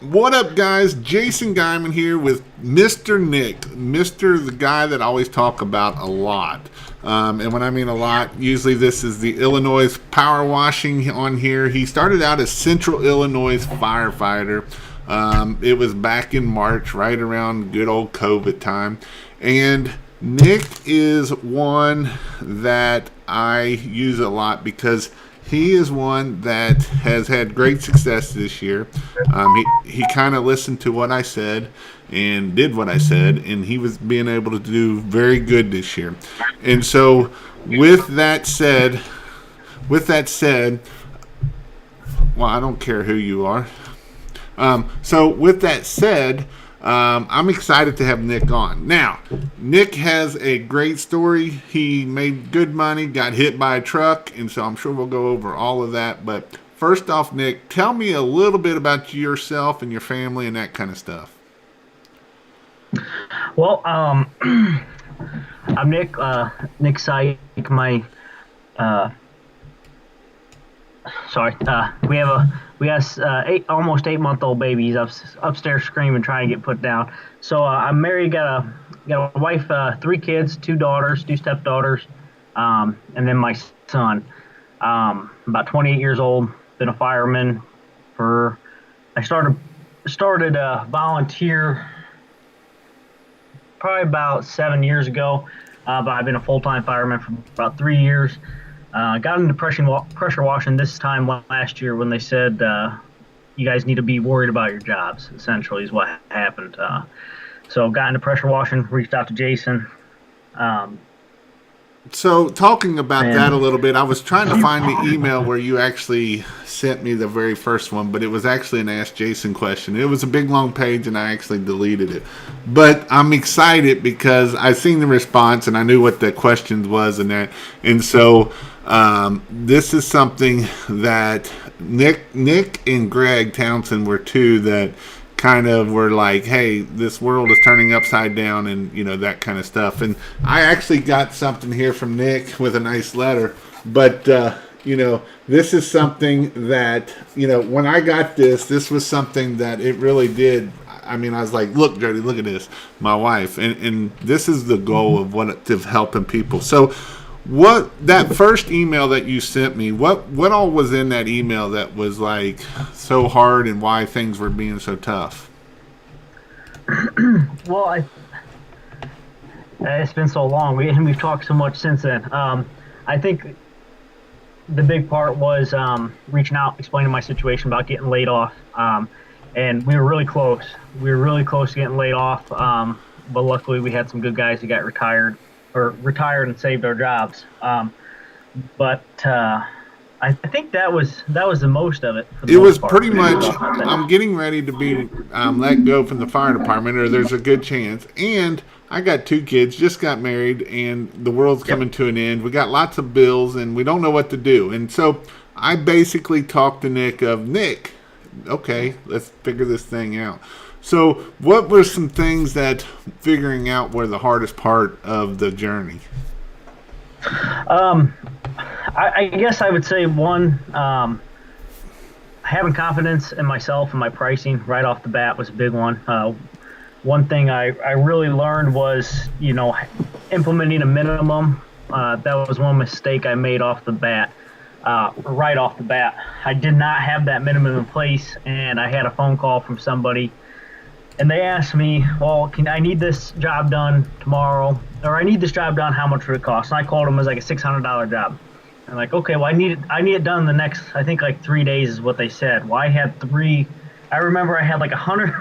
What up, guys? Jason Guyman here with Mr. Nick, Mr. the guy that I always talk about a lot. And when I mean a lot, usually this is the Illinois power washing on here. He started out as Central Illinois firefighter. It was back in March, right around good old COVID time. And Nick is one that I use a lot because he is one that has had great success this year. He kind of listened to what I said and did what I said, and he was being able to do very good this year. And so, with that said, with that said, well, I don't care who you are. So with that said, I'm excited to have Nick on. Now, Nick has a great story. He made good money, got hit by a truck, and so I'm sure we'll go over all of that. But first off, Nick, tell me a little bit about yourself and your family and that kind of stuff. Well, I'm Nick. Nick Syke. Uh, we have almost 8 month old baby. He's upstairs screaming, trying to get put down. So I'm married. Got a wife, 3 kids, 2 daughters, 2 stepdaughters, and then my son. About 28 years old. Been a fireman for. I started volunteer probably about 7 years ago, but I've been a full-time fireman for about 3 years. Got into pressure washing this time last year when they said you guys need to be worried about your jobs, essentially, is what happened. So got into pressure washing, reached out to Jason. So, talking about And that a little bit, I was trying to find the email where you actually sent me the very first one, but it was actually an Ask Jason question. It was a big long page, and I actually deleted it. But I'm excited because I seen the response and I knew what the questions was and that. And so, this is something that Nick and Greg Townsend were two that kind of were like, hey, this world is turning upside down, and that kind of stuff. And I actually got something here from Nick with a nice letter, but this is something that when I got this was something that it really did. I mean, I was like, look, Jody, look at this, my wife, and this is the goal of what of helping people. So what that first email that you sent me, what all was in that email that was like so hard, and why things were being so tough? well, it's been so long. We've talked so much since then. I think the big part was reaching out, explaining my situation about getting laid off, and we were really close. We were really close to getting laid off, but luckily we had some good guys who got retired and saved our jobs. But I think that was the most of it. For the It was most part. pretty much, I'm getting ready to be let go from the fire department, or there's a good chance. And I got 2 kids, just got married, and the world's coming to an end. We got lots of bills, and we don't know what to do. And so I basically talked to Nick, okay, let's figure this thing out. So what were some things that figuring out were the hardest part of the journey? Um, I guess I would say one, having confidence in myself and my pricing right off the bat was a big one. One thing I really learned was, implementing a minimum. That was one mistake I made off the bat. Right off the bat, I did not have that minimum in place, and I had a phone call from somebody, and they asked me, well, I need this job done tomorrow, or I need this job done, how much would it cost? And I called them, it was like a $600 job. I'm like, okay, well, I need it done in the next, I think, like 3 days is what they said. Well, I had three. I remember I had like a hundred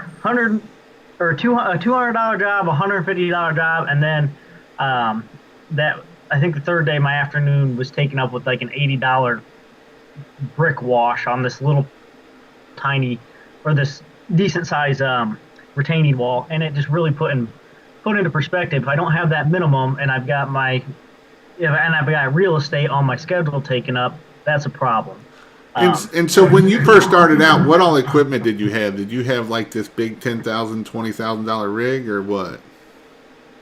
or a $200 job, $150 job, and then that I think the third day my afternoon was taken up with like an $80 brick wash on this little tiny, or this decent size retaining wall, and it just really put into perspective. If I don't have that minimum, and I've got real estate on my schedule taken up, that's a problem. And so when you first started out, what all equipment did you have? Did you have like this big $10,000, $20,000 rig, or what?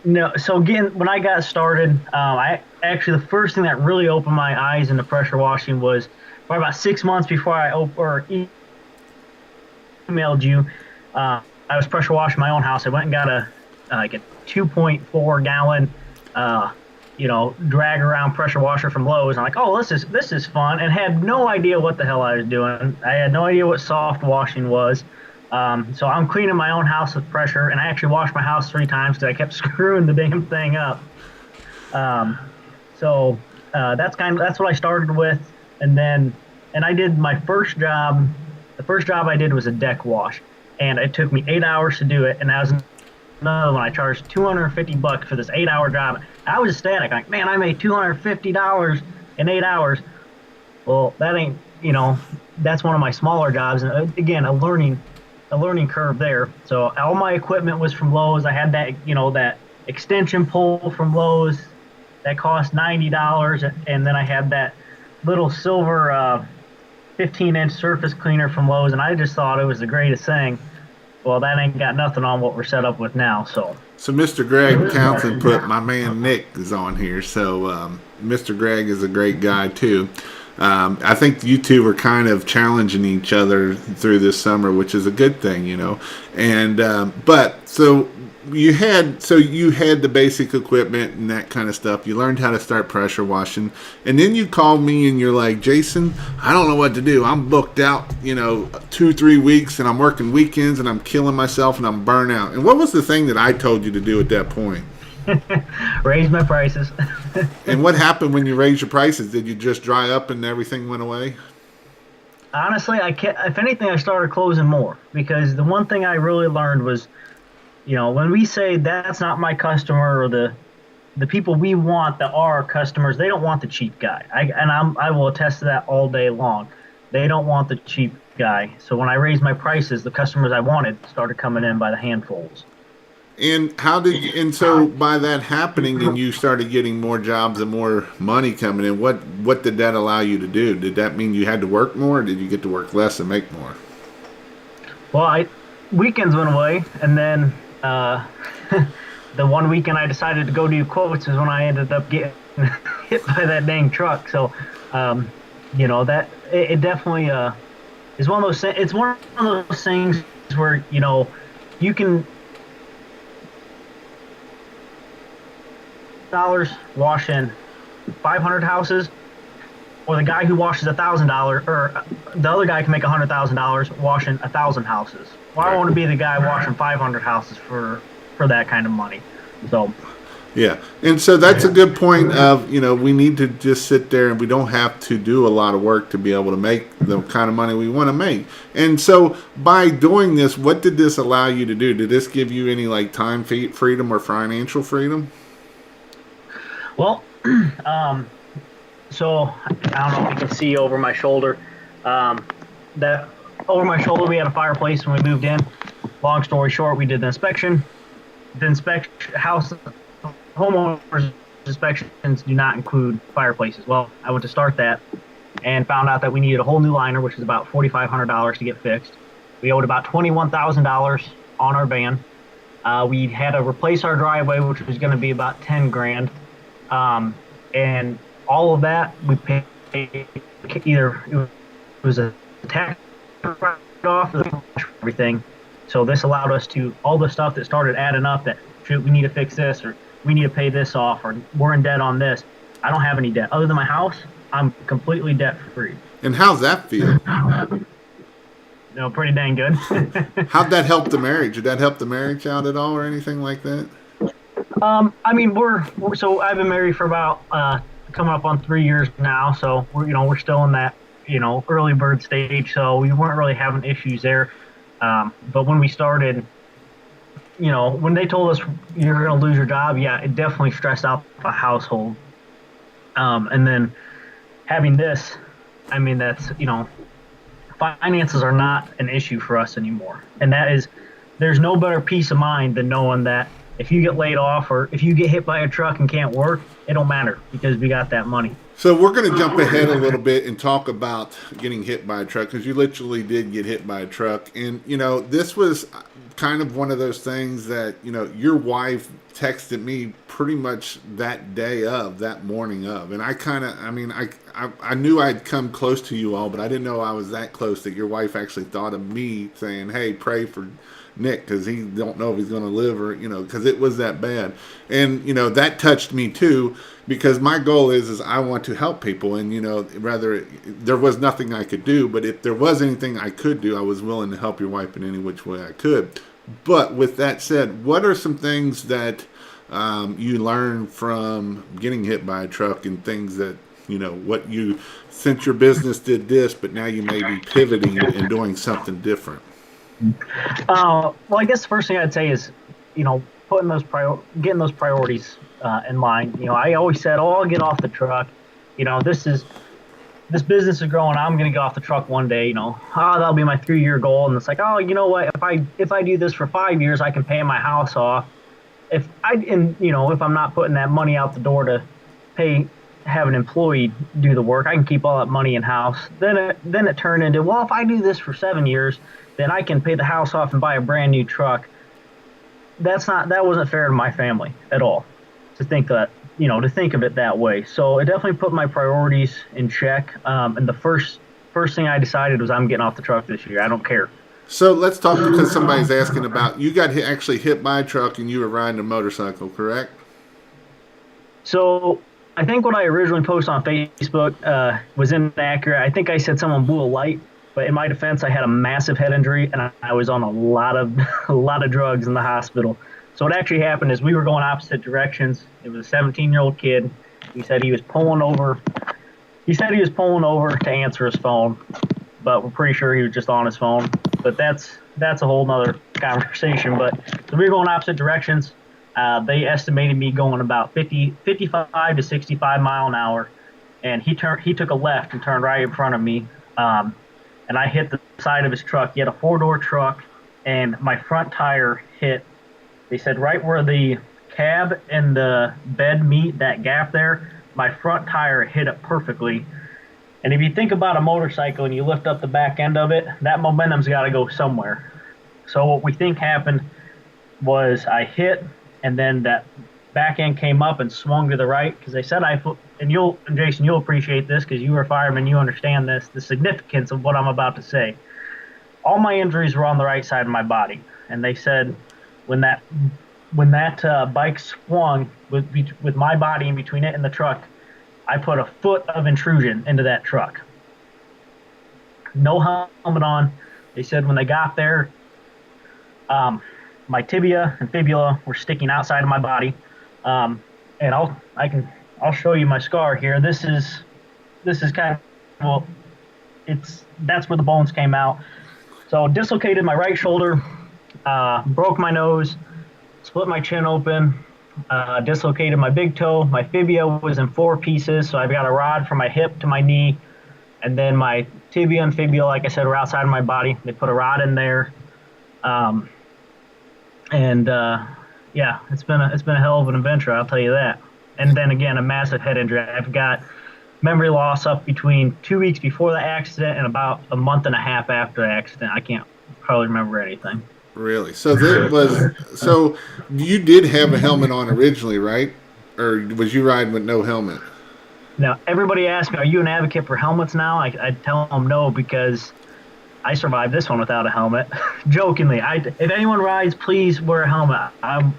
No, so again, when I got started, I actually, the first thing that really opened my eyes into pressure washing was probably about 6 months before emailed you. I was pressure washing my own house. I went and got a 2.4 gallon, uh, drag around pressure washer from Lowe's. I'm like, oh, this is fun, and had no idea what the hell I was doing. I had no idea what soft washing was. So I'm cleaning my own house with pressure, and I actually washed my house 3 times because I kept screwing the damn thing up. That's what I started with, and I did my first job. The first job I did was a deck wash, and it took me 8 hours to do it, and that was another one. I charged $250 for this 8 hour job. I was ecstatic, like, man, I made $250 in 8 hours. Well, that ain't, that's one of my smaller jobs, and again, a learning curve there. So all my equipment was from Lowe's. I had that extension pole from Lowe's that cost $90, and then I had that little silver 15-inch surface cleaner from Lowe's, and I just thought it was the greatest thing. Well, that ain't got nothing on what we're set up with now. So Mr. Greg Townsend put my man Nick is on here. So Mr. Greg is a great guy too. I think you two were kind of challenging each other through this summer, which is a good thing, And but so you had the basic equipment and that kind of stuff. You learned how to start pressure washing, and then you called me and you're like, Jason, I don't know what to do. I'm booked out, 2-3 weeks, and I'm working weekends, and I'm killing myself, and I'm burnt out. And what was the thing that I told you to do at that point? Raise my prices. And what happened when you raised your prices? Did you just dry up and everything went away? Honestly, if anything, I started closing more, because the one thing I really learned was, when we say that's not my customer, or the people we want that are our customers, they don't want the cheap guy. I will attest to that all day long. They don't want the cheap guy. So when I raised my prices, the customers I wanted started coming in by the handfuls. And so by that happening, and you started getting more jobs and more money coming in, what did that allow you to do? Did that mean you had to work more, or did you get to work less and make more? Well, weekends went away, and then the one weekend I decided to go do quotes is when I ended up getting hit by that dang truck. So, that it definitely is one of those. It's one of those things where you can dollars washing 500 houses, or the guy who washes $1,000, or the other guy can make $100,000 washing 1,000 houses. Well, I want to be the guy washing 500 houses for that kind of money. So, yeah, and so that's a good point of, we need to just sit there, and we don't have to do a lot of work to be able to make the kind of money we want to make. And so by doing this, what did this allow you to do? Did this give you any time freedom or financial freedom? Well, so I don't know if you can see over my shoulder. That over my shoulder, we had a fireplace when we moved in. Long story short, we did the inspection. The homeowners inspections do not include fireplaces. Well, I went to start that and found out that we needed a whole new liner, which is about $4,500 to get fixed. We owed about $21,000 on our van. We had to replace our driveway, which was going to be about 10 grand. And all of that we paid, either it was a tax write-off or everything. So this allowed us to, all the stuff that started adding up, that shoot, we need to fix this, or we need to pay this off, or we're in debt on this. I don't have any debt other than my house. I'm completely debt free. And how's that feel? Pretty dang good. How'd that help the marriage? Did that help the marriage out at all, or anything like that? I mean, so I've been married for about coming up on 3 years now. So we're still in that early bird stage. So we weren't really having issues there. But when we started, when they told us you're going to lose your job, yeah, it definitely stressed out the household. And then having this, I mean, that's finances are not an issue for us anymore, and there's no better peace of mind than knowing that if you get laid off or if you get hit by a truck and can't work, it don't matter because we got that money. So we're going to jump ahead a little bit and talk about getting hit by a truck, because you literally did get hit by a truck. And, this was kind of one of those things that, your wife texted me pretty much that morning of. And I knew I'd come close to you all, but I didn't know I was that close that your wife actually thought of me saying, hey, pray for Nick, because he don't know if he's going to live, or because it was that bad. And that touched me too, because my goal is I want to help people. And there was nothing I could do, but if there was anything I could do, I was willing to help your wife in any which way I could. But with that said, what are some things that you learned from getting hit by a truck, and things that what you, since your business did this, but now you may be pivoting and doing something different? Well, I guess the first thing I'd say is, putting getting those priorities in mind. I always said, "Oh, I'll get off the truck." This business is growing. I'm going to get off the truck one day. That'll be my 3-year goal. And it's like, oh, you know what? If I do this for 5 years, I can pay my house off. If I'm not putting that money out the door to have an employee do the work, I can keep all that money in house. Then it turned into, well, if I do this for 7 years, then I can pay the house off and buy a brand new truck. That wasn't fair to my family at all, to think of it that way. So it definitely put my priorities in check. And the first thing I decided was, I'm getting off the truck this year. I don't care. So let's talk, because somebody's asking about, you got actually hit by a truck and you were riding a motorcycle, correct? So I think what I originally posted on Facebook was inaccurate. I think I said someone blew a light. But in my defense, I had a massive head injury, and I was on a lot of drugs in the hospital. So what actually happened is, we were going opposite directions. It was a 17-year-old kid. He said he was pulling over. He said he was pulling over to answer his phone, but we're pretty sure he was just on his phone. But that's a whole nother conversation. But so we were going opposite directions. They estimated me going about 55 to 65 mile an hour, and he took a left and turned right in front of me. And I hit the side of his truck. He had a 4-door truck, and my front tire hit. They said right where the cab and the bed meet, that gap there, my front tire hit it perfectly. And if you think about a motorcycle and you lift up the back end of it, that momentum's got to go somewhere. So what we think happened was, I hit, and then that back end came up and swung to the right, because they said and Jason, you'll appreciate this because you were a fireman, you understand this, the significance of what I'm about to say. All my injuries were on the right side of my body, and they said when that bike swung with my body in between it and the truck, I put a foot of intrusion into that truck. No helmet on. They said when they got there, my tibia and fibula were sticking outside of my body. And I'll show you my scar here. This is kind of, well, that's where the bones came out. So dislocated my right shoulder, broke my nose, split my chin open, dislocated my big toe. My fibia was in 4 pieces, so I've got a rod from my hip to my knee, and then my tibia and fibula, like I said, were outside of my body. They put a rod in there, yeah, it's been a hell of an adventure, I'll tell you that. And then again, a massive head injury. I've got memory loss up between 2 weeks before the accident and about a month and a half after the accident. I can't probably remember anything. Really? So you did have a helmet on originally, right? Or was you riding with no helmet? Now, everybody asks me, are you an advocate for helmets now? I tell them no, because I survived this one without a helmet. Jokingly, if anyone rides, please wear a helmet. I'm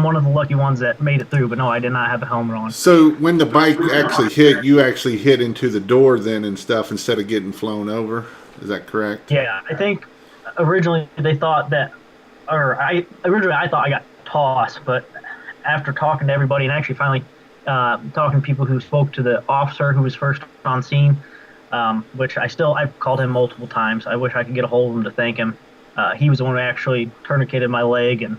one of the lucky ones that made it through, but no, I did not have a helmet on. So when the bike actually hit, you actually hit into the door then and stuff instead of getting flown over? Is that correct? Yeah, I think originally they thought that, I thought I got tossed, but after talking to everybody and actually finally talking to people who spoke to the officer who was first on scene, which I've called him multiple times. I wish I could get a hold of him to thank him. He was the one who actually tourniqueted my leg, and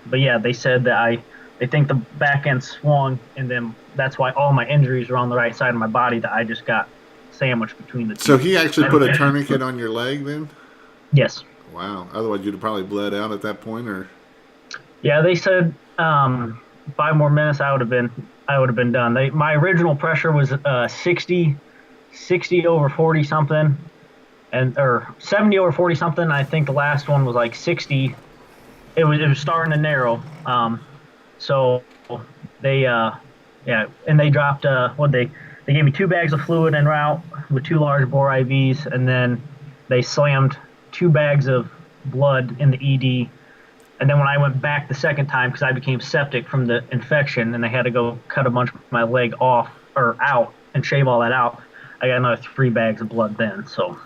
but yeah, they said that they think the back end swung, and then that's why all my injuries are on the right side of my body, that I just got sandwiched between the two. So he actually put a tourniquet on your leg then? Yes. Wow. Otherwise you'd have probably bled out at that point, or? Yeah, they said 5 more minutes, I would have been done. My original pressure was 60 over 40 something, and or 70 over 40 something. I think the last one was like 60. It was starting to narrow. So they yeah, and they dropped what they gave me 2 bags of fluid en route with 2 large bore IVs, and then they slammed 2 bags of blood in the ED. And then when I went back the second time, because I became septic from the infection, and they had to go cut a bunch of my leg off or out and shave all that out, I got another 3 bags of blood then. So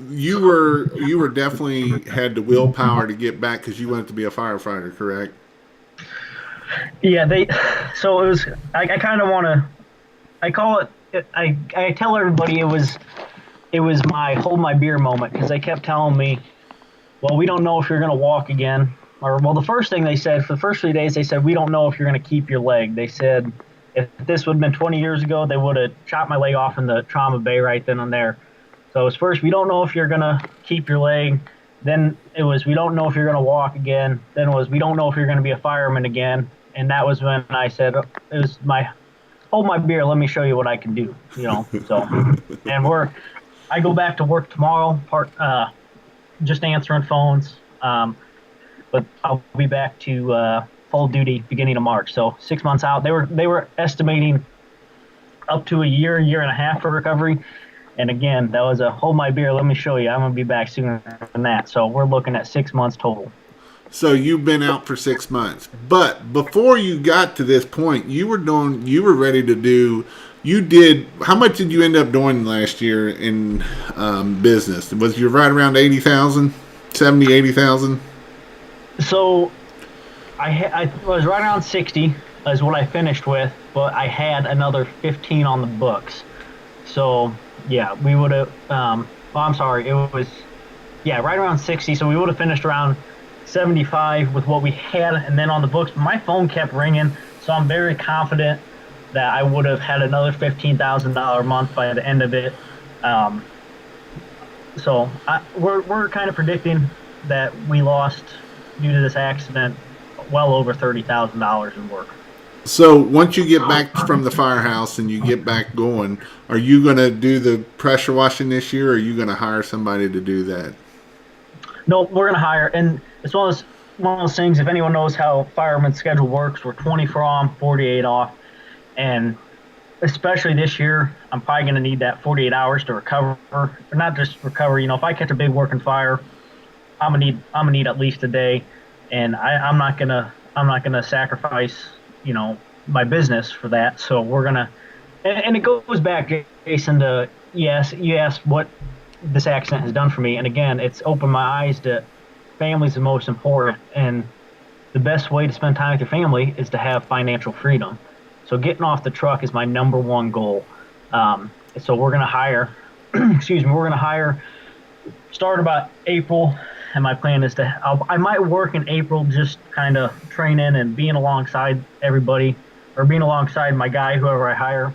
you were definitely had the willpower to get back because you wanted to be a firefighter, correct? Yeah, they. So it was. I kind of want to. I call it. I tell everybody it was my hold my beer moment, because they kept telling me, well, we don't know if you're going to walk again. Or, well, the first thing they said, for the first 3 days, they said, we don't know if you're going to keep your leg. They said, if this would have been 20 years ago, they would have chopped my leg off in the trauma bay right then and there. So it was first, we don't know if you're going to keep your leg. Then it was, we don't know if you're going to walk again. Then it was, we don't know if you're going to be a fireman again. And that was when I said, it was my, hold my beer, let me show you what I can do, you know. So, and I go back to work tomorrow, just answering phones. But I'll be back to full duty beginning of March. So 6 months out. They were estimating up to a year and a half for recovery. And again, that was a hold my beer, let me show you. I'm gonna be back sooner than that. So we're looking at 6 months total. So you've been out for 6 months, but before you got to this point, you were ready to do. You did. How much did you end up doing last year in business? Was you right around 80,000, 70, 80,000? So I was right around 60 is what I finished with, but I had another 15 on the books. So yeah, we would have. I'm sorry, it was right around 60. So we would have finished around 75 with what we had, and then on the books. My phone kept ringing, so I'm very confident that I would have had another $15,000 a month by the end of it. So we're kind of predicting that we lost due to this accident well over $30,000 in work. So once you get back from the firehouse and you get back going, are you going to do the pressure washing this year, or are you going to hire somebody to do that? No, we're going to hire, and it's one of those things. If anyone knows how fireman's schedule works, we're 24 on, 48 off, and especially this year, I'm probably going to need that 48 hours to recover, or not just recover. You know, if I catch a big working fire, I'm gonna need at least a day, and I'm not gonna sacrifice, you know, my business for that. So we're gonna, and it goes back, Jason, to yes, you asked what this accident has done for me, and again, it's opened my eyes to family's the most important, and the best way to spend time with your family is to have financial freedom. So getting off the truck is my number one goal. So we're gonna hire, excuse me, we're gonna hire, start about April. And my plan is I might work in April, just kind of training and being alongside everybody, or being alongside my guy, whoever I hire.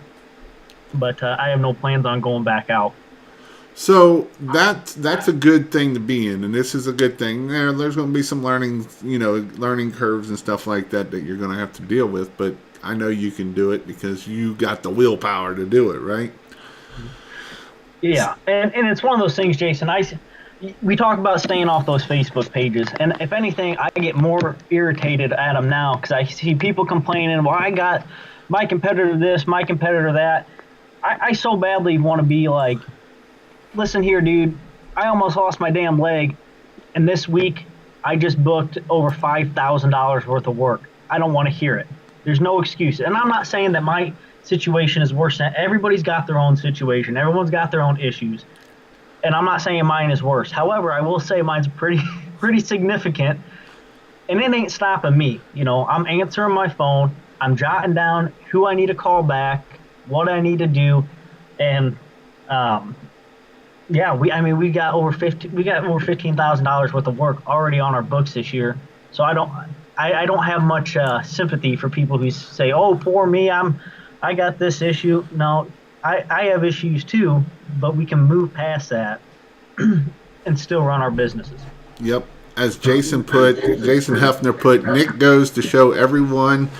But I have no plans on going back out. So that's a good thing to be in, and this is a good thing. There's going to be some learning curves and stuff like that you're going to have to deal with. But I know you can do it because you got the willpower to do it, right? Yeah, and it's one of those things, Jason. We talk about staying off those Facebook pages, and if anything, I get more irritated at them now because I see people complaining, well, I got my competitor this, my competitor that. I so badly want to be like, listen here, dude, I almost lost my damn leg, and this week I just booked over $5,000 worth of work. I don't want to hear it. There's no excuse. And I'm not saying that my situation is worse than everybody's got their own situation. Everyone's got their own issues. And I'm not saying mine is worse. However, I will say mine's pretty significant, and it ain't stopping me. You know, I'm answering my phone. I'm jotting down who I need to call back, what I need to do, and we got over $15,000 worth of work already on our books this year. So I don't have much sympathy for people who say, "Oh, poor me, I got this issue." No, I have issues too, but we can move past that and still run our businesses. Yep. As Jason Hefner put, Nick goes to show everyone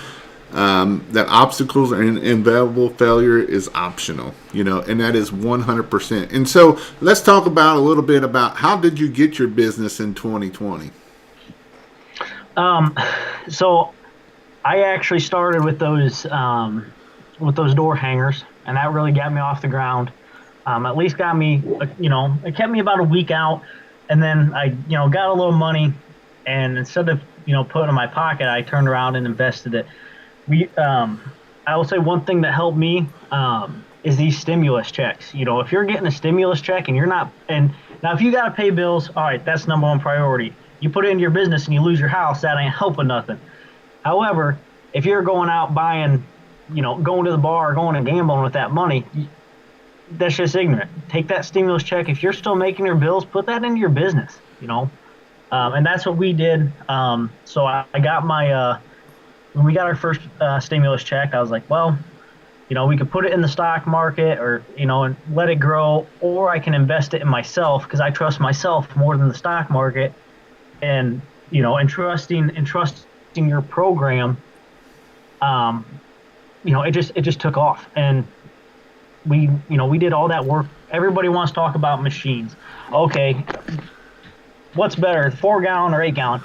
that obstacles and inevitable failure is optional, and that is 100%. And so let's talk about a little bit about how did you get your business in 2020? So I actually started with those door hangers, and that really got me off the ground. At least got me, it kept me about a week out, and then I, got a little money, and instead of, putting it in my pocket, I turned around and invested it. I will say one thing that helped me is these stimulus checks. If you're getting a stimulus check and you're not, and now if you got to pay bills, all right, that's number one priority. You put it into your business and you lose your house, that ain't helping nothing. However, if you're going out buying, going to the bar, going and gambling with that money, that's just ignorant. Take that stimulus check. If you're still making your bills, put that into your business, and that's what we did. So I got my, when we got our first stimulus check, I was like, well, we could put it in the stock market or, and let it grow, or I can invest it in myself because I trust myself more than the stock market. And, and trusting your program, it just took off. And we did all that work. Everybody wants to talk about machines. Okay, what's better, 4-gallon or 8-gallon?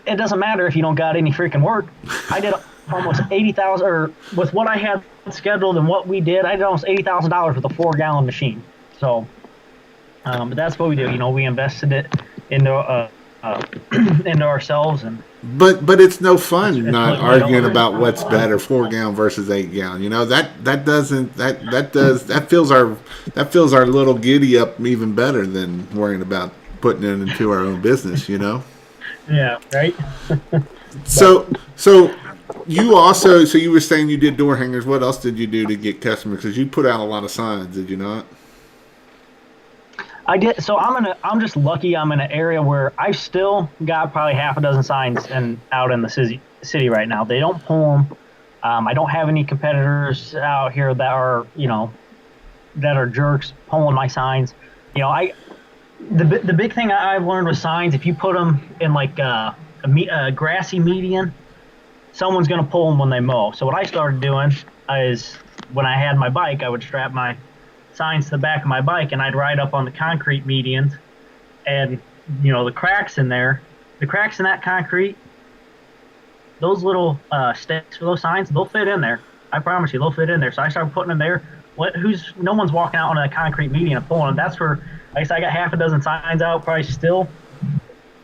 It doesn't matter if you don't got any freaking work. I did almost 80,000, or with what I had scheduled and what we did, I did almost $80,000 with a 4-gallon machine. So, but that's what we do. We invested it into into ourselves, and but it's no fun it's not arguing about what's better, 4-gallon versus 8-gallon. That fills our little giddy up even better than worrying about putting it into our own business. Yeah, right. So you were saying you did door hangers. What else did you do to get customers? Because you put out a lot of signs, did you not? I did. So I'm just lucky. I'm in an area where I've still got probably half a dozen signs out in the city right now. They don't pull them. I don't have any competitors out here that are jerks pulling my signs. The big thing I've learned with signs, if you put them in like a grassy median, someone's going to pull them when they mow. So what I started doing is when I had my bike, I would strap my signs to the back of my bike and I'd ride up on the concrete medians, and the cracks in that concrete, those little sticks for those signs, they'll fit in there. I promise you, they'll fit in there. So I started putting them there. No one's walking out on a concrete median and pulling them. That's where, like I said, I got half a dozen signs out probably still,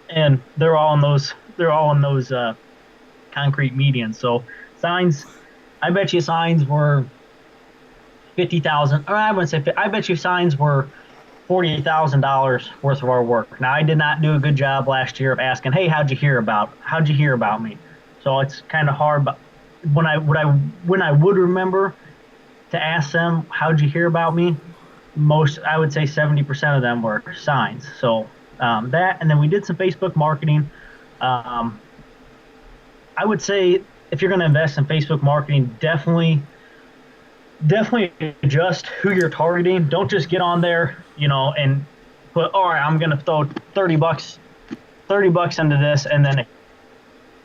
and they're all in those concrete medians. So signs, I bet you signs were 50,000, or I wouldn't say 50, I bet you signs were $48,000 worth of our work. Now, I did not do a good job last year of asking, hey, how'd you hear about me? So it's kind of hard, but when I would remember to ask them, how'd you hear about me? I would say 70% of them were signs. So that, and then we did some Facebook marketing. I would say if you're going to invest in Facebook marketing, definitely adjust who you're targeting. Don't just get on there, and put, all right, I'm going to throw $30 into this and then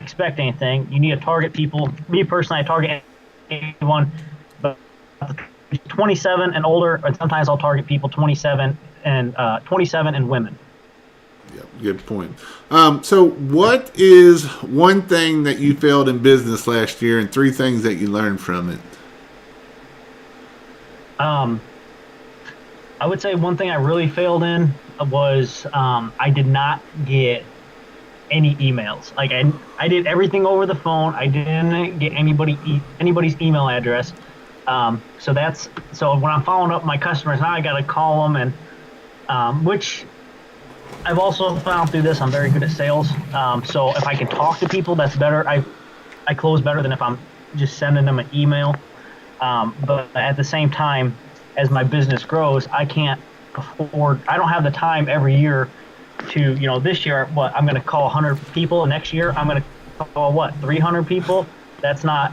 expect anything. You need to target people. Me personally, I target anyone, but 27 and older, and sometimes I'll target people 27 and women. Yeah, good point. So what is one thing that you failed in business last year and 3 things that you learned from it? I would say one thing I really failed in was I did not get any emails. Like I did everything over the phone. I didn't get anybody's email address. So when I'm following up my customers now, I got to call them, and which I've also found through this, I'm very good at sales. So if I can talk to people, that's better. I close better than if I'm just sending them an email. But at the same time, as my business grows, I can't afford, I don't have the time every year to, this year, I'm going to call 100 people. Next year, I'm going to call 300 people? That's not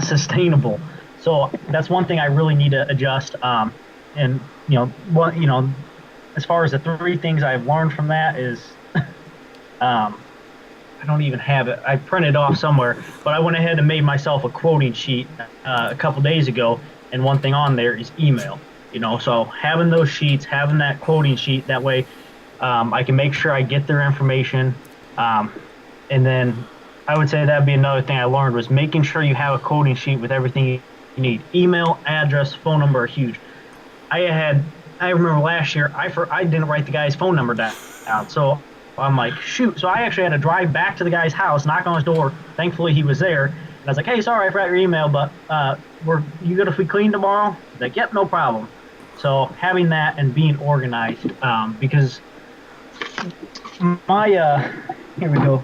sustainable. So that's one thing I really need to adjust. And, as far as the 3 things I've learned from that is, I don't even have it. I printed it off somewhere, but I went ahead and made myself a quoting sheet a couple days ago, and one thing on there is email. So having those sheets, having that quoting sheet, that way I can make sure I get their information, um, and then I would say that'd be another thing I learned was making sure you have a quoting sheet with everything you need. Email, address, phone number are huge. I had I remember last year I didn't write the guy's phone number down, so I'm like, shoot. So I actually had to drive back to the guy's house, knock on his door. Thankfully he was there, and I was like, hey, sorry I forgot your email, but you good if we clean tomorrow? He's like, yep, no problem. So having that and being organized, because my here we go.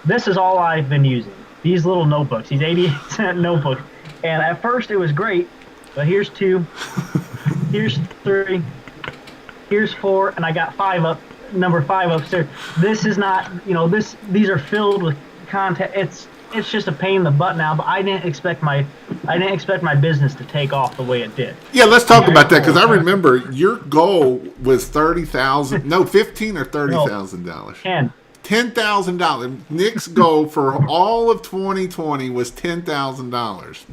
This is all I've been using. These little notebooks, these 80-cent notebooks, and at first it was great, but here's 2. Here's 3, here's 4, and I got 5 up, number 5 upstairs. This is not, these are filled with content. It's just a pain in the butt now, but I didn't expect my business to take off the way it did. Yeah, let's talk about that, because I remember your goal was $15 or $30,000. $10,000. Nick's goal for all of 2020 was $10,000.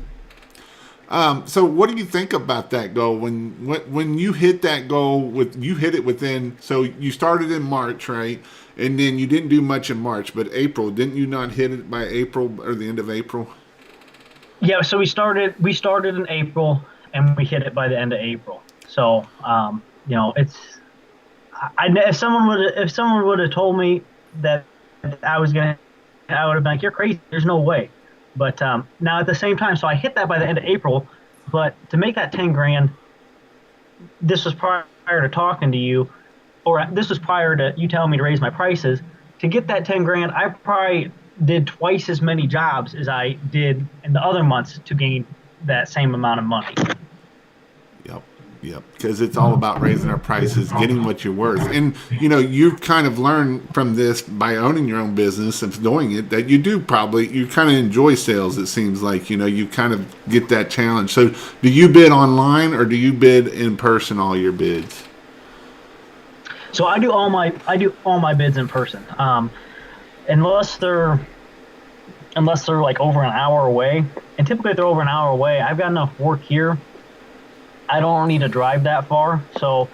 So what do you think about that goal? When you hit that goal, you hit it within, so you started in March, right? And then you didn't do much in March, but April, didn't you not hit it by April or the end of April? Yeah, so we started in April and we hit it by the end of April. So, it's, if someone would have told me that I would have been like, you're crazy. There's no way. But now at the same time, so I hit that by the end of April, but to make that 10 grand, this was prior to talking to you, or this was prior to you telling me to raise my prices. To get that 10 grand, I probably did twice as many jobs as I did in the other months to gain that same amount of money. Yep, because it's all about raising our prices, getting what you're worth. And, you've kind of learned from this by owning your own business and doing it that you kind of enjoy sales, it seems like. You kind of get that challenge. So do you bid online or do you bid in person all your bids? So I do all my bids in person. Unless they're like over an hour away. And typically if they're over an hour away, I've got enough work here. I don't need to drive that far, so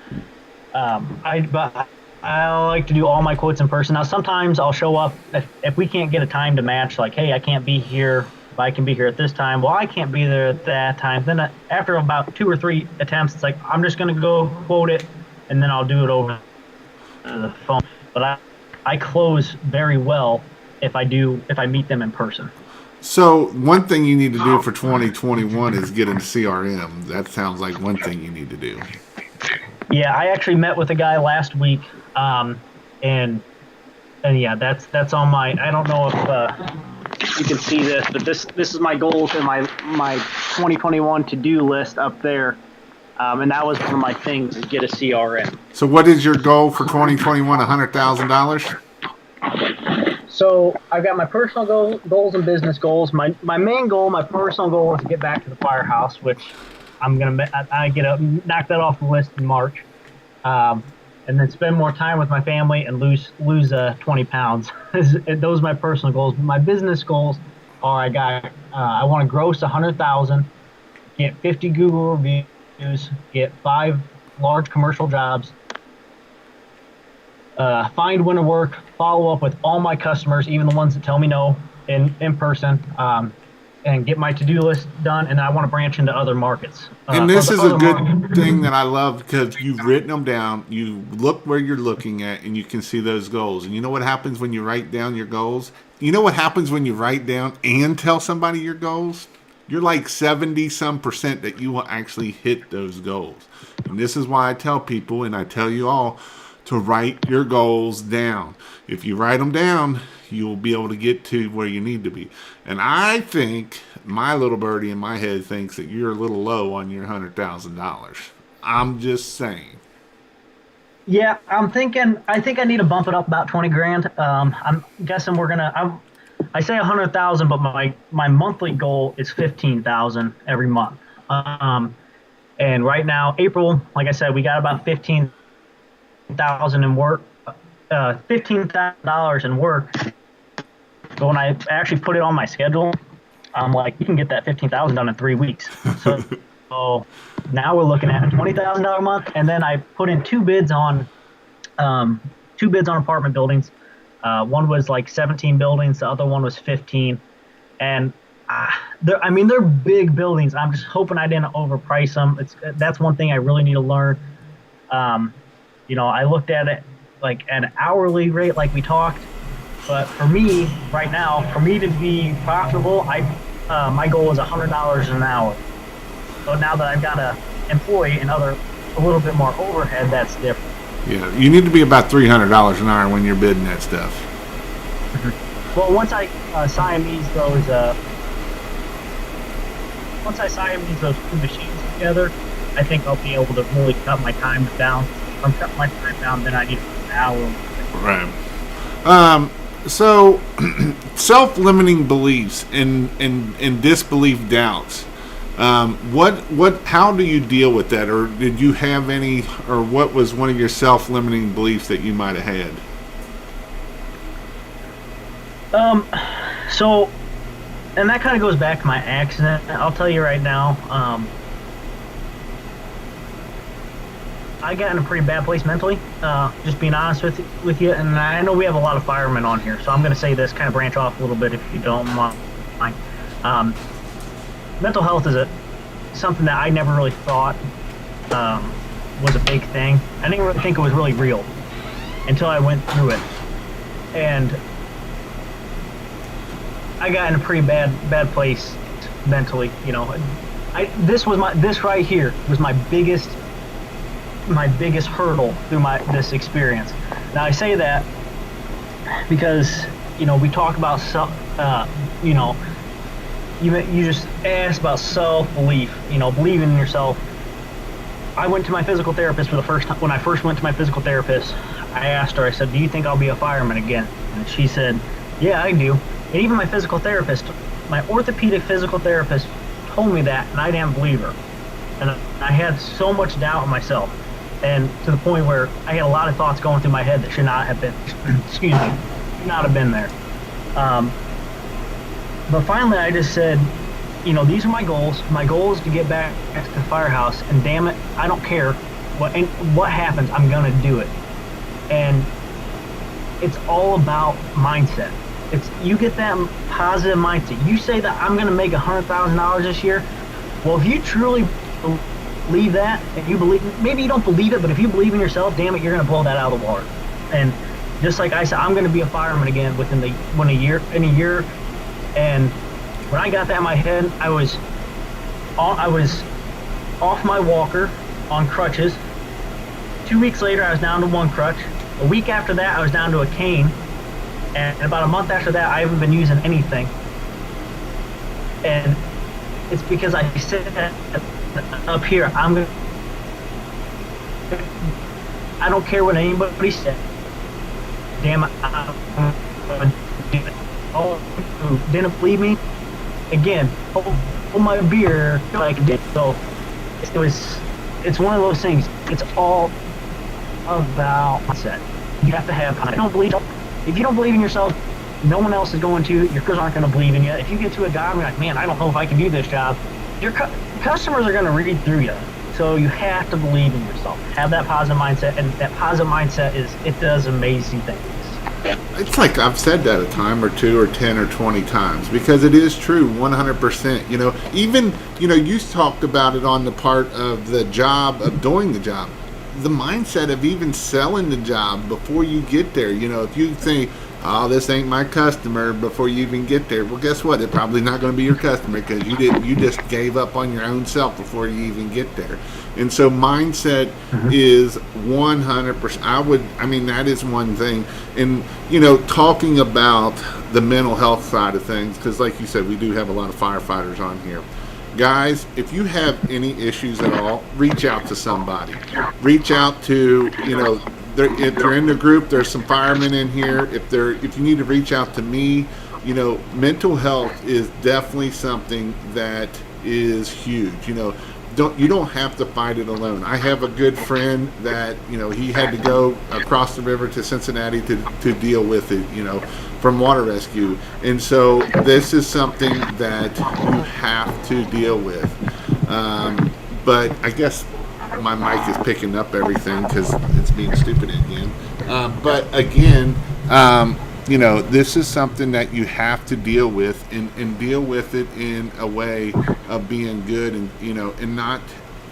I like to do all my quotes in person. Now, sometimes I'll show up if we can't get a time to match, like, hey, I can't be here, but I can be here at this time. Well, I can't be there at that time. Then after about 2 or 3 attempts, it's like, I'm just going to go quote it, and then I'll do it over the phone. But I close very well if I meet them in person. So one thing you need to do for 2021 is get into CRM. That sounds like one thing you need to do. Yeah, I actually met with a guy last week, and yeah, that's on my. I don't know if you can see this, but this is my goals and my 2021 to-do list up there, and that was one of my things is get a CRM. So what is your goal for 2021? $100,000. So I've got my personal goals and business goals. My main goal, my personal goal, is to get back to the firehouse, which I knock that off the list in March, and then spend more time with my family and lose 20 pounds. Those are my personal goals. But my business goals are I want to gross 100,000, get 50 Google reviews, get 5 large commercial jobs. Find winter work, follow up with all my customers, even the ones that tell me no in person, and get my to-do list done. And I want to branch into other markets. And this is a good thing that I love because you've written them down. You look where you're looking at, and you can see those goals. And you know what happens when you write down your goals? You know what happens when you write down and tell somebody your goals? You're like 70-some% that you will actually hit those goals. And this is why I tell people, and I tell you all, to write your goals down. If you write them down, you'll be able to get to where you need to be. And I think my little birdie in my head thinks that you're a little low on your $100,000. I'm just saying. Yeah, I think I need to bump it up about 20 grand. I'm guessing I say 100,000, but my monthly goal is 15,000 every month. And right now, April, like I said, we got about 15,000 in work, $15,000 in work, But when I actually put it on my schedule, I'm like, you can get that 15,000 done in 3 weeks. So now we're looking at a $20,000 a month, and then I put in um, two bids on apartment buildings. One was like 17 buildings, the other one was 15, and they're big buildings. I'm just hoping I didn't overprice them. That's one thing I really need to learn. I looked at it like at an hourly rate, like we talked. But for me, right now, for me to be profitable, my goal is $100 an hour. So now that I've got an employee and a little bit more overhead, that's different. Yeah, you need to be about $300 an hour when you're bidding that stuff. Well, once I Siamese those two machines together, I think I'll be able to really cut my time down. If I'm cutting my time down, then I need an hour. Right. So, self-limiting beliefs and disbelief doubts. How do you deal with that, or did you have any, or what was one of your self-limiting beliefs that you might have had? So, and that kind of goes back to my accident. I'll tell you right now, I got in a pretty bad place mentally, just being honest with you. And I know we have a lot of firemen on here, so I'm going to say this, kind of branch off a little bit if you don't mind. Mental health is something that I never really thought was a big thing. I didn't really think it was really real until I went through it. And I got in a pretty bad place mentally. This right here was my biggest hurdle through this experience. Now I say that because we talk about you just asked about self-belief, believing in yourself. I went to my physical therapist for the first time. When I first went to my physical therapist, I asked her, I said, do you think I'll be a fireman again? And she said, yeah, I do. And even my orthopedic physical therapist told me that, and I didn't believe her. And I had so much doubt in myself, and to the point where I had a lot of thoughts going through my head that should not have been, should not have been there. But finally I just said, these are my goals. My goal is to get back to the firehouse, and damn it, I don't care what happens, I'm gonna do it. And it's all about mindset. You get that positive mindset. You say that I'm gonna make $100,000 this year. Well, if you truly believe that, and you believe, maybe you don't believe it, but if you believe in yourself, damn it, you're gonna blow that out of the water. And just like I said, I'm gonna be a fireman again in a year. And when I got that in my head, I was off my walker on crutches. 2 weeks later, I was down to one crutch. A week after that, I was down to a cane. And about a month after that, I haven't been using anything. And it's because I said up here, I don't care what anybody said. Damn it, I'm gonna do it. Oh, who didn't believe me? Again, hold my beer like I did. So it's one of those things. It's all about mindset. You have to have. If you don't believe in yourself, no one else is going to. Your crews aren't going to believe in you. If you get to a job and you're like, man, I don't know if I can do this job, your customers are going to read through you. So you have to believe in yourself. Have that positive mindset, and that positive mindset it does amazing things. It's like I've said that a time or two or 10 or 20 times, because it is true 100%. Even you talked about it on the part of the job of doing the job, the mindset of even selling the job before you get there. If you think, oh, this ain't my customer before you even get there, well, guess what? It's probably not going to be your customer, because you just gave up on your own self before you even get there. And so mindset is 100%. That is one thing. And, talking about the mental health side of things, because like you said, we do have a lot of firefighters on here. Guys, if you have any issues at all, reach out to somebody. Reach out to, if they're in the group, there's some firemen in here. If you need to reach out to me, mental health is definitely something that is huge. you don't have to fight it alone. I have a good friend that he had to go across the river to Cincinnati to deal with it, from water rescue, and so this is something that you have to deal with. But I guess my mic is picking up everything because it's being stupid again. But again, this is something that you have to deal with, and deal with it in a way of being good, and not,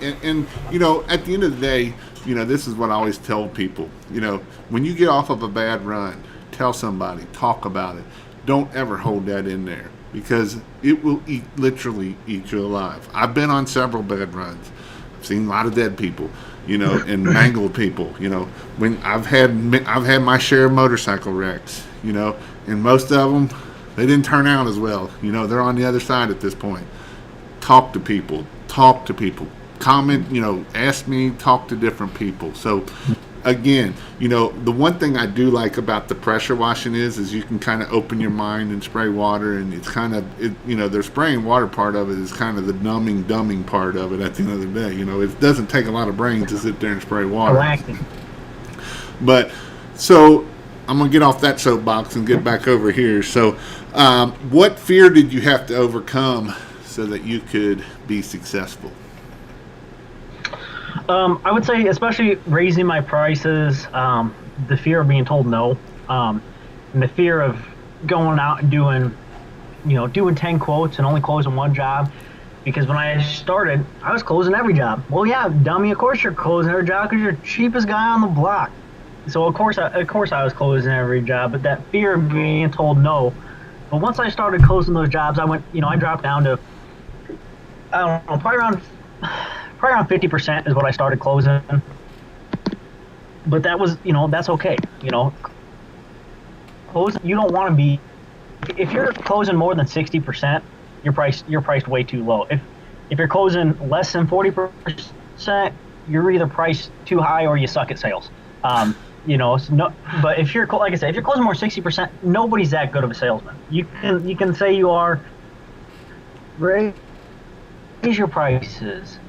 at the end of the day, this is what I always tell people. When you get off of a bad run, tell somebody, talk about it. Don't ever hold that in there, because it will literally eat you alive. I've been on several bad runs. I've seen a lot of dead people, and mangled people. When I've had my share of motorcycle wrecks, and most of them, they didn't turn out as well. They're on the other side at this point. Talk to people. Comment. Ask me. Talk to different people. So, again, the one thing I do like about the pressure washing is you can kind of open your mind and spray water, and it's kind of the spraying water part of it is kind of the dumbing part of it. At the end of the day, it doesn't take a lot of brains to sit there and spray water. But so I'm gonna get off that soapbox and get back over here. So, what fear did you have to overcome so that you could be successful? I would say, especially raising my prices, the fear of being told no, and the fear of going out and doing 10 quotes and only closing one job. Because when I started, I was closing every job. Well, yeah, dummy, of course you're closing every job because you're the cheapest guy on the block. So of course I was closing every job, but that fear of being told no. But once I started closing those jobs, I dropped down to, I don't know, probably around 50% is what I started closing. But that was, that's okay. Closing, you don't want to be, if you're closing more than 60%, you're priced way too low. If you're closing less than 40%, you're either priced too high or you suck at sales. So no, but if you're, like I said, if you're closing more 60%, nobody's that good of a salesman. You can say you are, raise your prices.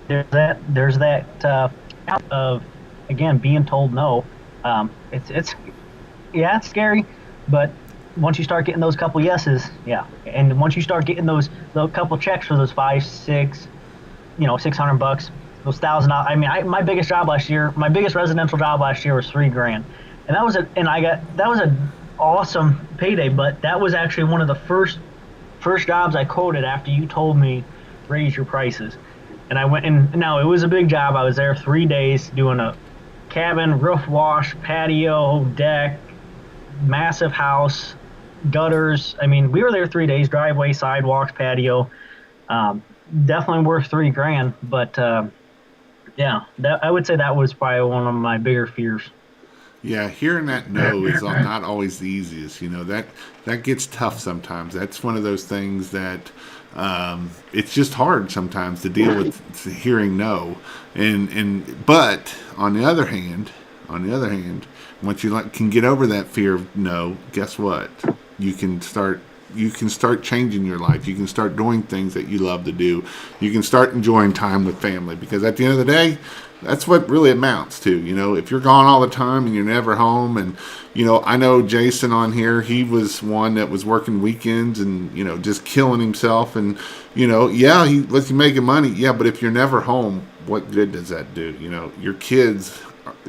There's that of, again, being told no. It's scary, but once you start getting those couple yeses, and once you start getting those couple checks for those 5, 6, $600, those $1,000. I mean, my biggest job last year, my biggest residential job last year was $3,000, and that was an awesome payday. But that was actually one of the first jobs I quoted after you told me raise your prices. And I went, and now it was a big job. I was there 3 days doing a cabin, roof wash, patio, deck, massive house, gutters. I mean, we were there 3 days, driveway, sidewalks, patio. Definitely worth $3,000. But I would say that was probably one of my bigger fears. Yeah, hearing that no is not always the easiest. That gets tough sometimes. That's one of those things that it's just hard sometimes to deal with hearing no. But on the other hand, once you can get over that fear of no, guess what? You can start changing your life. You can start doing things that you love to do. You can start enjoying time with family, because at the end of the day, that's what really amounts to. If you're gone all the time and you're never home, and I know Jason on here, he was one that was working weekends and just killing himself, and he was making money, but if you're never home, what good does that do? Your kids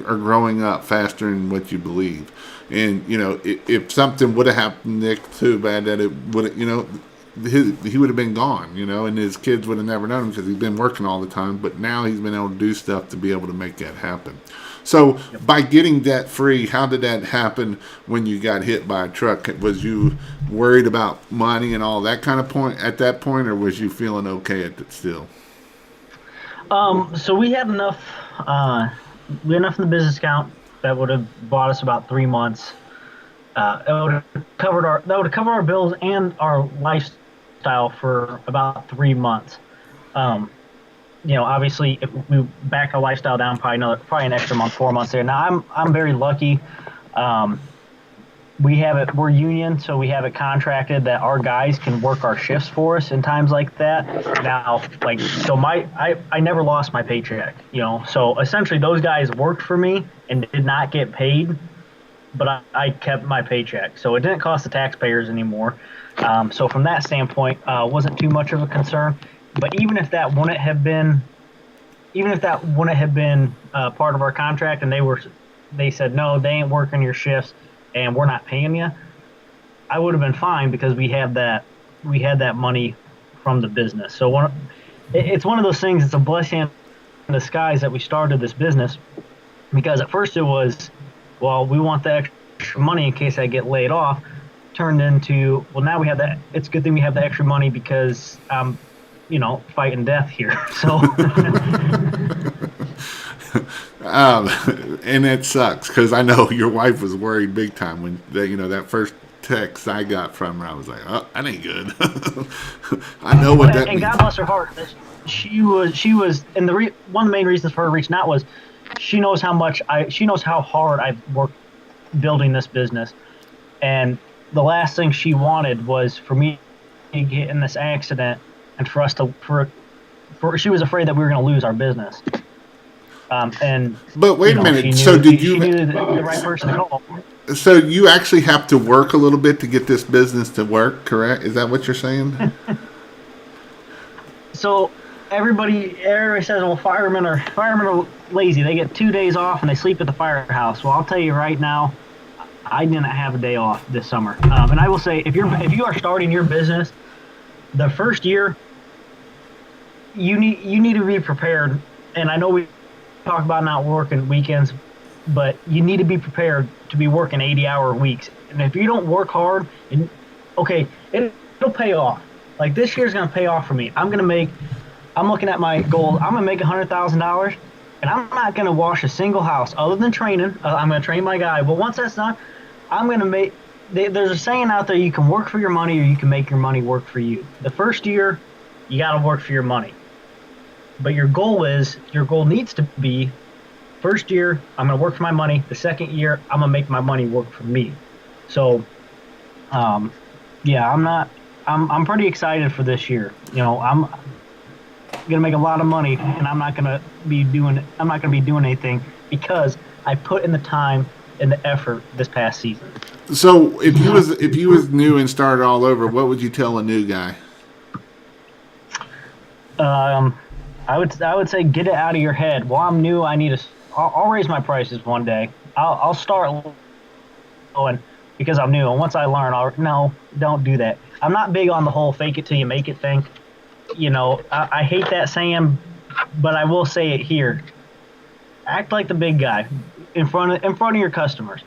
are growing up faster than what you believe. And if something would have happened to Nick too bad, that it would he would have been gone, and his kids would have never known him because he's been working all the time. But now he's been able to do stuff to be able to make that happen. So by getting debt free, how did that happen when you got hit by a truck? Was you worried about money and all that kind of point at that point, or was you feeling okay at it still? So we had enough in the business account that would have bought us about 3 months. That would have covered our bills and our lifestyle for about 3 months. Obviously, if we back our lifestyle down, probably an extra month, 4 months there. Now I'm very lucky. we have it. We're union, so we have it contracted that our guys can work our shifts for us in times like that. Now, like, so I never lost my paycheck, So essentially, those guys worked for me and did not get paid, but I kept my paycheck, so it didn't cost the taxpayers anymore. So from that standpoint, wasn't too much of a concern. But even if that wouldn't have been part of our contract, and they said no, they ain't working your shifts, and we're not paying you, I would have been fine because we had that money from the business. So it's one of those things. It's a blessing in disguise that we started this business, because at first it was, well, we want the extra money in case I get laid off. Turned into, well, now we have that. It's a good thing we have the extra money because I'm, fighting death here. So. And it sucks because I know your wife was worried big time when that first text I got from her. I was like, oh, that ain't good. I know what that means. And God bless her heart, she was, and one of the main reasons for her reaching out was she knows how hard I've worked building this business, and the last thing she wanted was for me to get in this accident and for us to she was afraid that we were going to lose our business. But wait a minute. So did you? She knew the right person to call. So you actually have to work a little bit to get this business to work, correct? Is that what you're saying? So everybody says, well, firemen are lazy. They get 2 days off and they sleep at the firehouse. Well, I'll tell you right now, I didn't have a day off this summer. And I will say, if you are starting your business, the first year, you need to be prepared. And I know we talk about not working weekends, but you need to be prepared to be working 80-hour weeks. And if you don't work hard, it'll pay off. Like, this year's going to pay off for me. I'm looking at my goal. I'm going to make $100,000, and I'm not going to wash a single house other than training. I'm going to train my guy. But once that's done, I'm going to make – there's a saying out there, you can work for your money or you can make your money work for you. The first year, you got to work for your money. But your goal needs to be, first year, I'm going to work for my money. The second year, I'm going to make my money work for me. So, I'm pretty excited for this year. I'm going to make a lot of money, and I'm not going to be doing anything because I put in the time and the effort this past season. So if you was new and started all over, what would you tell a new guy? I would say get it out of your head. Well, I'm new. I'll raise my prices one day. I'll start low because I'm new. And once I learn, don't do that. I'm not big on the whole fake it till you make it thing. I hate that saying, but I will say it here. Act like the big guy in front of your customers.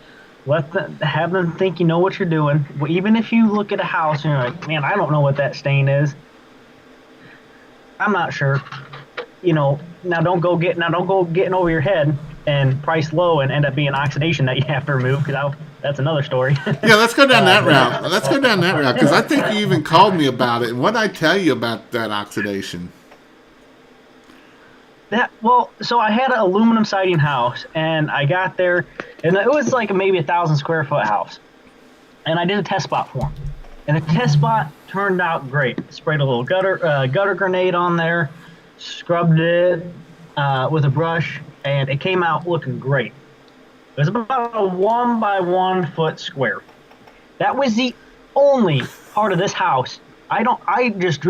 Have them think you know what you're doing. Even if you look at a house and you're like, man, I don't know what that stain is. I'm not sure. Now don't go getting over your head and price low and end up being oxidation that you have to remove, because that's another story. Yeah, let's go down that route. Let's go down that route, because I think you even called me about it. And what did I tell you about that oxidation? So I had an aluminum siding house, and I got there, and it was like maybe 1,000 square foot house, and I did a test spot for him, and the test spot turned out great. Sprayed a little gutter grenade on there, scrubbed it with a brush, and it came out looking great. It was about a 1 by 1 foot square. That was the only part of this house. I just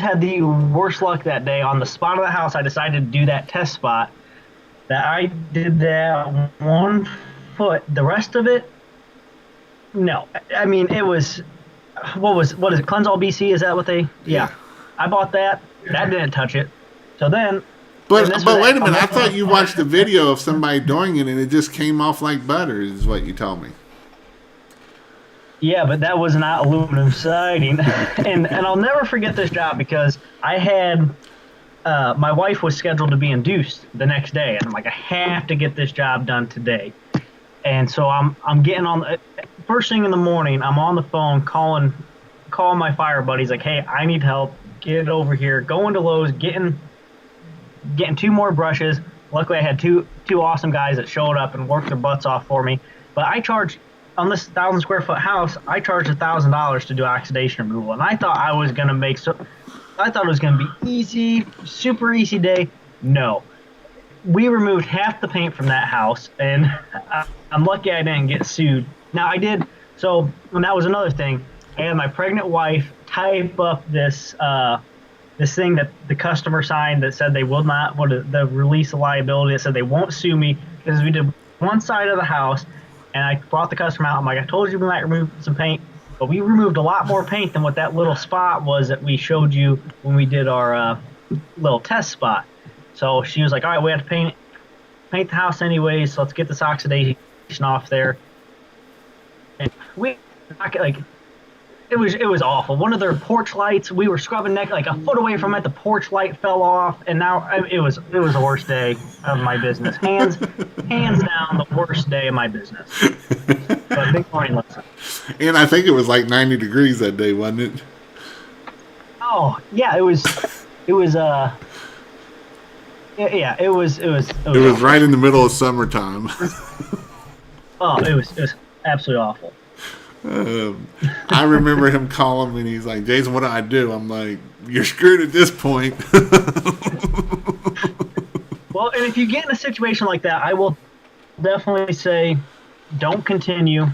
had the worst luck that day. On the spot of the house I decided to do that test spot, that I did that 1 foot. The rest of it, no. I mean, it was, what is it, Cleanse All BC? Is that what they, yeah. I bought that. That didn't touch it. So then. But wait a minute. I thought you watched a video of somebody doing it and it just came off like butter, is what you told me. Yeah, but that was not aluminum siding. and I'll never forget this job, because I had, my wife was scheduled to be induced the next day. And I'm like, I have to get this job done today. And so I'm getting on, first thing in the morning, I'm on the phone calling my fire buddies, like, hey, I need help. Get over here. Going to Lowe's, getting 2 more brushes. Luckily, I had two awesome guys that showed up and worked their butts off for me. But I charge on this 1,000 square foot house, I charged $1,000 to do oxidation removal, and I thought I was gonna I thought it was gonna be easy, super easy day. No, we removed half the paint from that house, and I'm lucky I didn't get sued. Now I did. So, and that was another thing. I had my pregnant wife type up this this thing that the customer signed that said they will not, the release of liability, that said they won't sue me because we did one side of the house, and I brought the customer out. I'm like, I told you we might remove some paint, but we removed a lot more paint than what that little spot was that we showed you when we did our little test spot. So she was like, all right, we have to paint the house anyways, so let's get this oxidation off there. And it was awful. One of their porch lights, we were scrubbing neck like a foot away from it. The porch light fell off, and now it was the worst day of my business. Hands down, the worst day of my business. But big learning lesson. And I think it was like 90 degrees that day, wasn't it? Oh yeah, it was. Yeah, it was right in the middle of summertime. Oh, it was absolutely awful. I remember him calling me and he's like, Jason, what do I do? I'm like, you're screwed at this point. Well, and if you get in a situation like that, I will definitely say don't continue.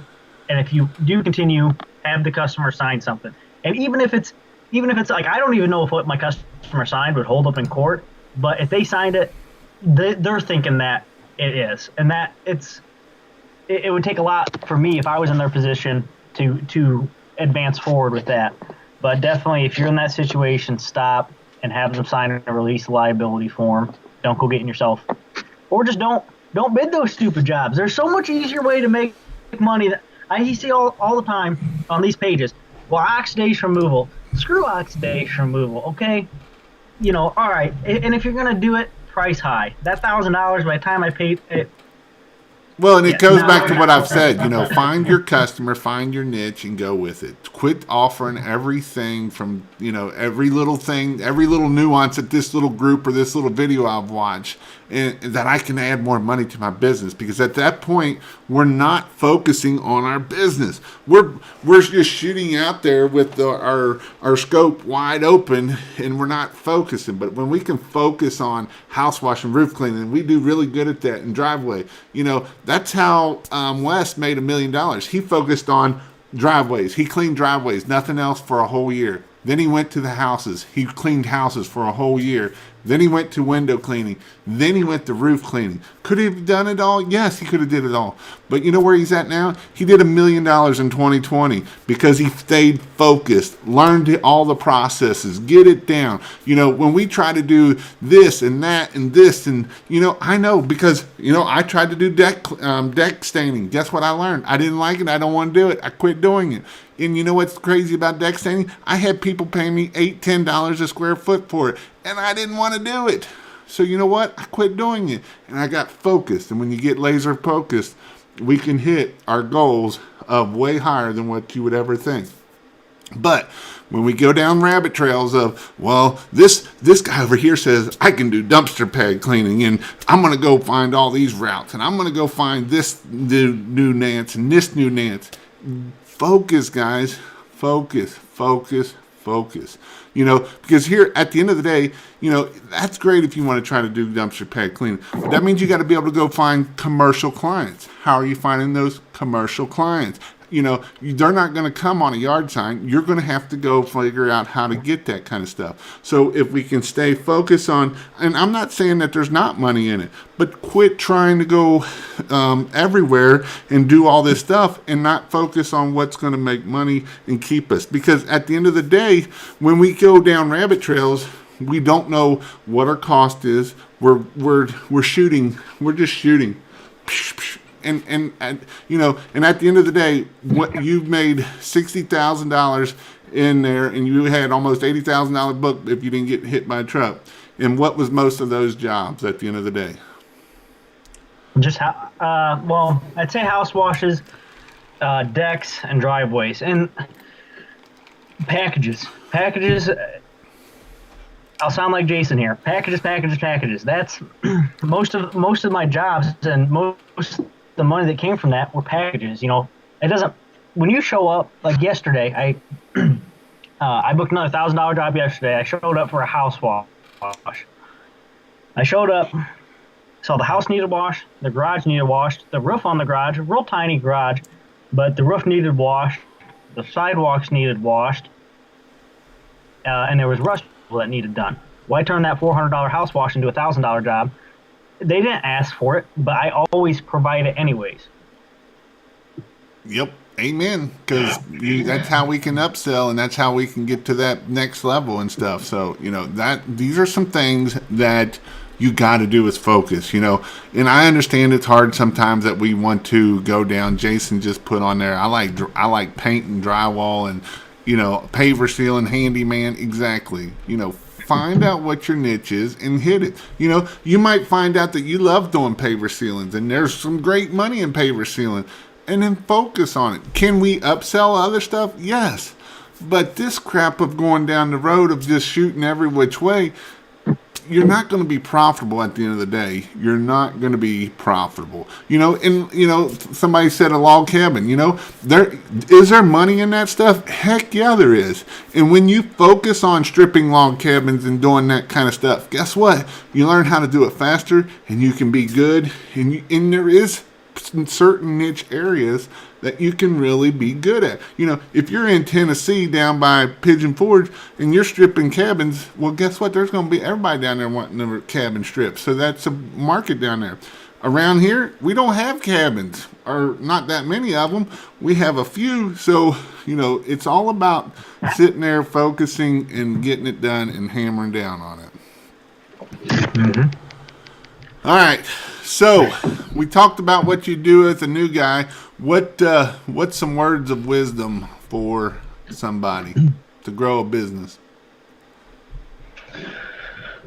And if you do continue, have the customer sign something. And even if it's like, I don't even know if what my customer signed would hold up in court, but if they signed it, they're thinking that it is. And that it would take a lot for me if I was in their position to advance forward with that. But definitely, if you're in that situation, stop and have them sign a release liability form. Don't go getting yourself, or just don't bid those stupid jobs. There's so much easier way to make money that I see all the time on these pages. Well, oxidation removal, screw oxidation removal, okay? All right. And if you're gonna do it, price high. That $1,000 by the time I paid it. Well, and it goes back to what I've said, find your customer, find your niche, and go with it. Quit offering everything from, every little thing, every little nuance at this little group or this little video I've watched, and that I can add more money to my business. Because at that point, we're not focusing on our business. We're just shooting out there with our scope wide open, and we're not focusing. But when we can focus on house washing, roof cleaning, we do really good at that in driveway. That's how Wes made $1 million. He focused on driveways. He cleaned driveways, nothing else for a whole year. Then he went to the houses. He cleaned houses for a whole year. Then he went to window cleaning. Then he went to roof cleaning. Could he have done it all? Yes, he could have did it all. But you know where he's at now? He did $1 million in 2020 because he stayed focused, learned all the processes, get it down. When we try to do this and that and this, and I know because I tried to do deck staining. Guess what I learned? I didn't like it. I don't want to do it. I quit doing it. And you know what's crazy about deck staining? I had people paying me $8, $10 a square foot for it, and I didn't want to do it. So you know what? I quit doing it, and I got focused. And when you get laser focused, we can hit our goals of way higher than what you would ever think. But when we go down rabbit trails of, well, this guy over here says I can do dumpster pad cleaning, and I'm going to go find all these routes, and I'm going to go find this new Nance and this new Nance. Focus, guys. Focus. Because here at the end of the day, that's great if you want to try to do dumpster pad cleaning. But that means you got to be able to go find commercial clients. How are you finding those commercial clients? They're not going to come on a yard sign. You're going to have to go figure out how to get that kind of stuff. So if we can stay focused on, and I'm not saying that there's not money in it, but quit trying to go everywhere and do all this stuff and not focus on what's going to make money and keep us. Because at the end of the day, when we go down rabbit trails, we don't know what our cost is. We're shooting. We're just shooting. And at the end of the day, what you've made $60,000 in there, and you had almost $80,000 booked if you didn't get hit by a truck. And what was most of those jobs at the end of the day? Just I'd say house washes, decks, and driveways, and packages. I'll sound like Jason here. Packages. That's most of my jobs, and most the money that came from that were packages. It doesn't. When you show up, like yesterday, I booked another $1,000 job yesterday. I showed up for a house wash. I showed up, saw the house needed washed, the garage needed washed, the roof on the garage, real tiny garage, but the roof needed washed, the sidewalks needed washed, and there was rust that needed done. Why turn that $400 house wash into a $1,000 job? They didn't ask for it, but I always provide it anyways. Yep. Amen. Because that's how we can upsell, and that's how we can get to that next level and stuff. So, these are some things that you got to do is focus, and I understand it's hard sometimes that we want to go down. Jason just put on there, I like paint and drywall and, paver sealing, handyman. Exactly. Find out what your niche is and hit it. You might find out that you love doing paver sealings, and there's some great money in paver sealing, and then focus on it. Can we upsell other stuff? Yes. But this crap of going down the road of just shooting every which way, you're not going to be profitable at the end of the day. You're not going to be profitable. Somebody said a log cabin, is there money in that stuff? Heck yeah, there is. And when you focus on stripping log cabins and doing that kind of stuff, guess what? You learn how to do it faster, and you can be good. And there is certain niche areas that you can really be good at. If you're in Tennessee down by Pigeon Forge and you're stripping cabins, well, guess what? There's going to be everybody down there wanting their cabin stripped. So that's a market down there. Around here, we don't have cabins, or not that many of them. We have a few. So, it's all about sitting there, focusing, and getting it done and hammering down on it. Mm-hmm. All right. So we talked about what you do as a new guy. What's some words of wisdom for somebody to grow a business?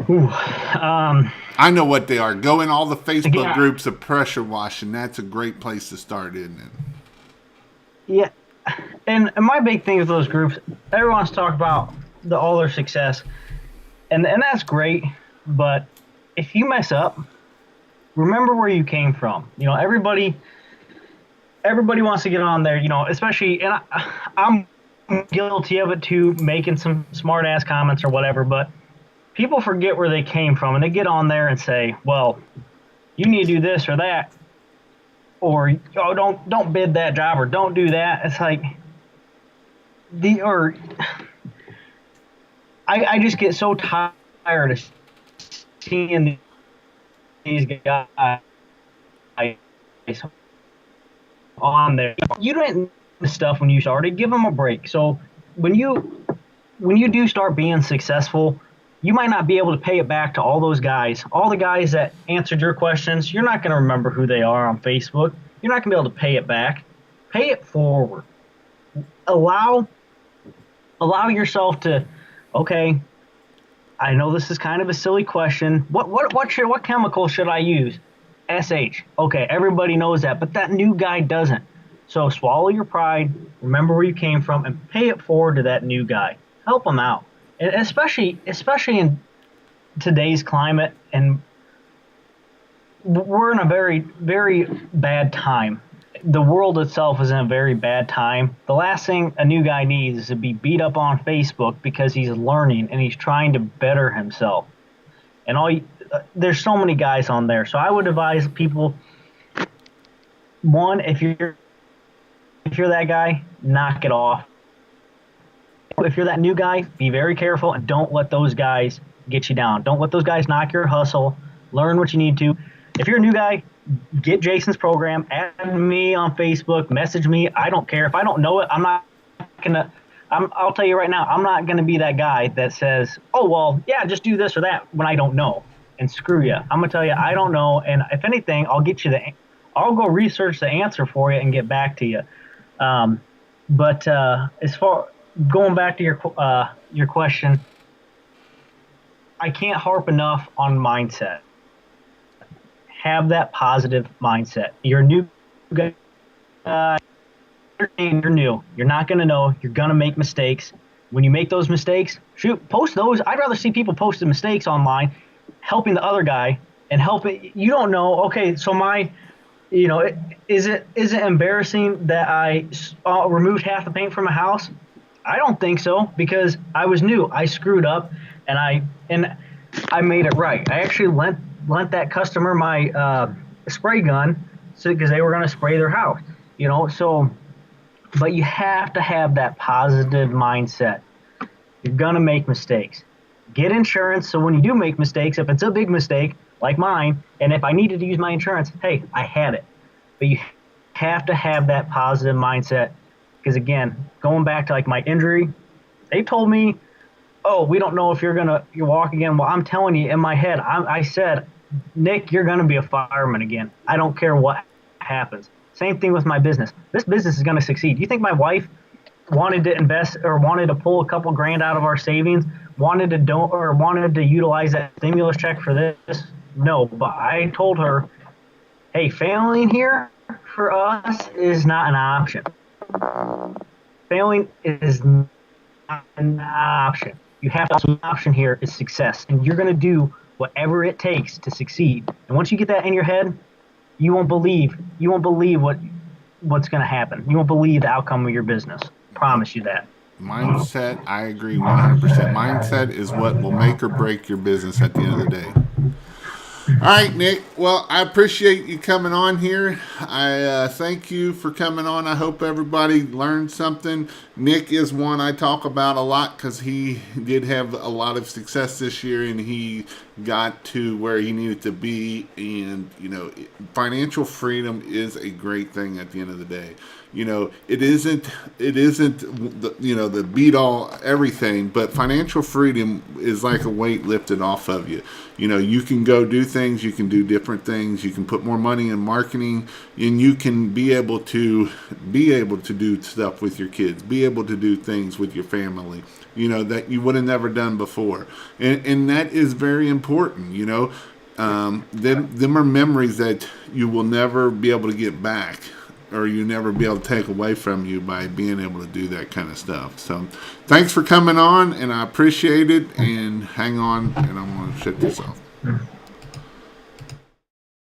I know what they are. Go in all the Facebook groups of pressure washing. That's a great place to start, isn't it? Yeah. And my big thing with those groups, everyone's talking about all their success, and that's great. But if you mess up, remember where you came from. Everybody wants to get on there, especially, and I'm guilty of it too, making some smart ass comments or whatever, but people forget where they came from, and they get on there and say, well, you need to do this or that, or don't bid that job, or don't do that. It's like I just get so tired of seeing these guys on there. You didn't know stuff when you started. Give them a break. So when you do start being successful, you might not be able to pay it back to all those guys, all the guys that answered your questions. You're not going to remember who they are on Facebook. You're not going to be able to pay it back. Pay it forward. Allow yourself to, okay, I know this is kind of a silly question. What chemical should I use? SH. Okay, everybody knows that, but that new guy doesn't. So swallow your pride, remember where you came from, and pay it forward to that new guy. Help him out. And especially in today's climate, and we're in a very, very bad time. The world itself is in a very bad time. The last thing a new guy needs is to be beat up on Facebook because he's learning and he's trying to better himself. And there's so many guys on there. So I would advise people, one, if you're that guy, knock it off. If you're that new guy, be very careful and don't let those guys get you down. Don't let those guys knock your hustle. Learn what you need to. If you're a new guy, get Jason's program, add me on Facebook, message me. I don't care. If I don't know it, I'll tell you right now, I'm not going to be that guy that says, oh, well, yeah, just do this or that when I don't know. And screw you. I'm going to tell you, I don't know. And if anything, I'll go research the answer for you and get back to you. But as far going back to your question, I can't harp enough on mindset. Have that positive mindset. You're a new guy. You're new. You're not going to know. You're going to make mistakes. When you make those mistakes, post those. I'd rather see people posting mistakes online, helping the other guy and helping. You don't know. Okay, so my Is it embarrassing that I removed half the paint from a house? I don't think so because I was new. I screwed up, and I made it right. I actually lent that customer my spray gun, so because they were going to spray their house. So but you have to have that positive mindset. You're going to make mistakes. Get insurance so when you do make mistakes, if it's a big mistake like mine, and if I needed to use my insurance, hey, I had it. But you have to have that positive mindset because, again, going back to like my injury, they told me, oh, we don't know if you walk again. Well, I'm telling you, in my head, I said, Nick, you're going to be a fireman again. I don't care what happens. Same thing with my business. This business is going to succeed. You think my wife wanted to invest or wanted to pull a couple grand out of our savings, wanted to utilize that stimulus check for this? No, but I told her, hey, failing here for us is not an option. Failing is not an option. You have to, the option here is success, and you're going to do whatever it takes to succeed. And once you get that in your head, you won't believe what's going to happen. You won't believe the outcome of your business. Promise you that. Mindset, I agree 100%. Mindset is what will make or break your business at the end of the day. All right, Nick. Well, I appreciate you coming on here. I thank you for coming on. I hope everybody learned something. Nick is one I talk about a lot because he did have a lot of success this year and he got to where he needed to be. And, financial freedom is a great thing at the end of the day. It isn't the beat all everything, but financial freedom is like a weight lifted off of you. You can go do things, you can do different things, you can put more money in marketing, and you can be able to do stuff with your kids, be able to do things with your family, that you would have never done before. And that is very important, them are memories that you will never be able to get back, or you never be able to take away from you by being able to do that kind of stuff. So thanks for coming on, and I appreciate it, and hang on, and I'm going to shut this off.